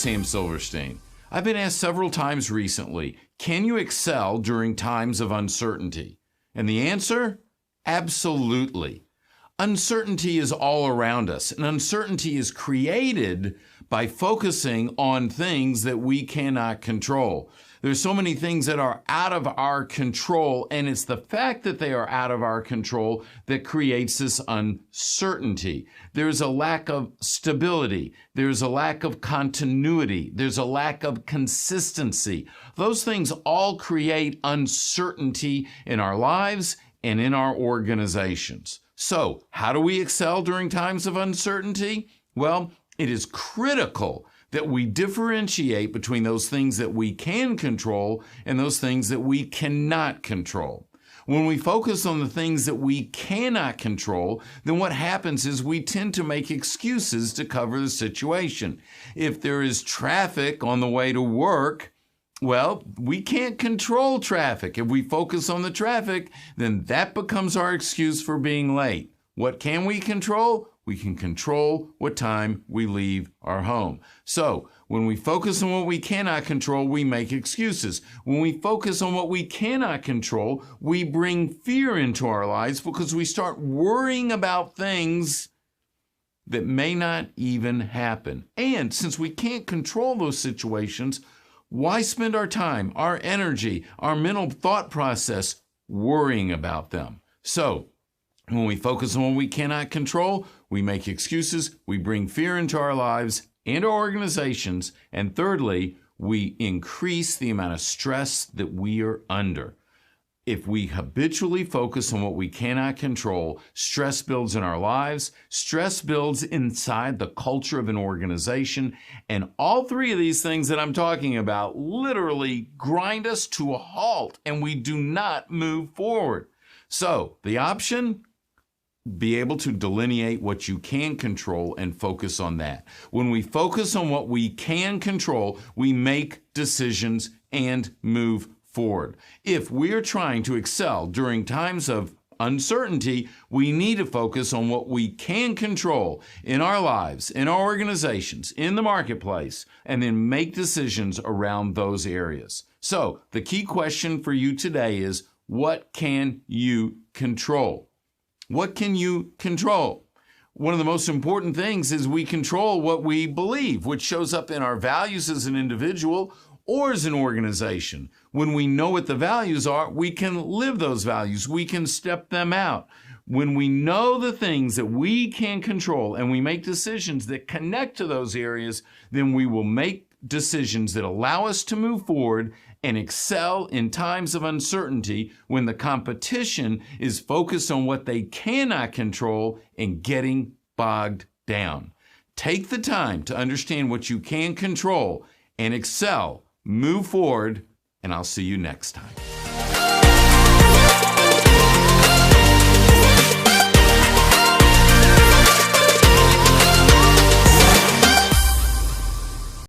Sam Silverstein. I've been asked several times recently, can you excel during times of uncertainty? And the answer? Absolutely. Uncertainty is all around us, and uncertainty is created by focusing on things that we cannot control. There's so many things that are out of our control, and it's the fact that they are out of our control that creates this uncertainty. There's a lack of stability. There's a lack of continuity. There's a lack of consistency. Those things all create uncertainty in our lives and in our organizations. So, how do we excel during times of uncertainty? Well, it is critical that we differentiate between those things that we can control and those things that we cannot control. When we focus on the things that we cannot control, then what happens is we tend to make excuses to cover the situation. If there is traffic on the way to work, well, we can't control traffic. If we focus on the traffic, then that becomes our excuse for being late. What can we control? We can control what time we leave our home. So when we focus on what we cannot control, we make excuses. When we focus on what we cannot control, we bring fear into our lives because we start worrying about things that may not even happen. And since we can't control those situations, why spend our time, our energy, our mental thought process worrying about them? So when we focus on what we cannot control, we make excuses, we bring fear into our lives and our organizations, and thirdly, we increase the amount of stress that we are under. If we habitually focus on what we cannot control, stress builds in our lives, stress builds inside the culture of an organization, and all three of these things that I'm talking about literally grind us to a halt, and we do not move forward. So the option? Be able to delineate what you can control and focus on that. When we focus on what we can control, we make decisions and move forward. If we are trying to excel during times of uncertainty, we need to focus on what we can control in our lives, in our organizations, in the marketplace, and then make decisions around those areas. So the key question for you today is, what can you control? What can you control? One of the most important things is we control what we believe, which shows up in our values as an individual or as an organization. When we know what the values are, we can live those values. We can step them out. When we know the things that we can control and we make decisions that connect to those areas, then we will make decisions that allow us to move forward and excel in times of uncertainty when the competition is focused on what they cannot control and getting bogged down. Take the time to understand what you can control and excel, move forward, and I'll see you next time.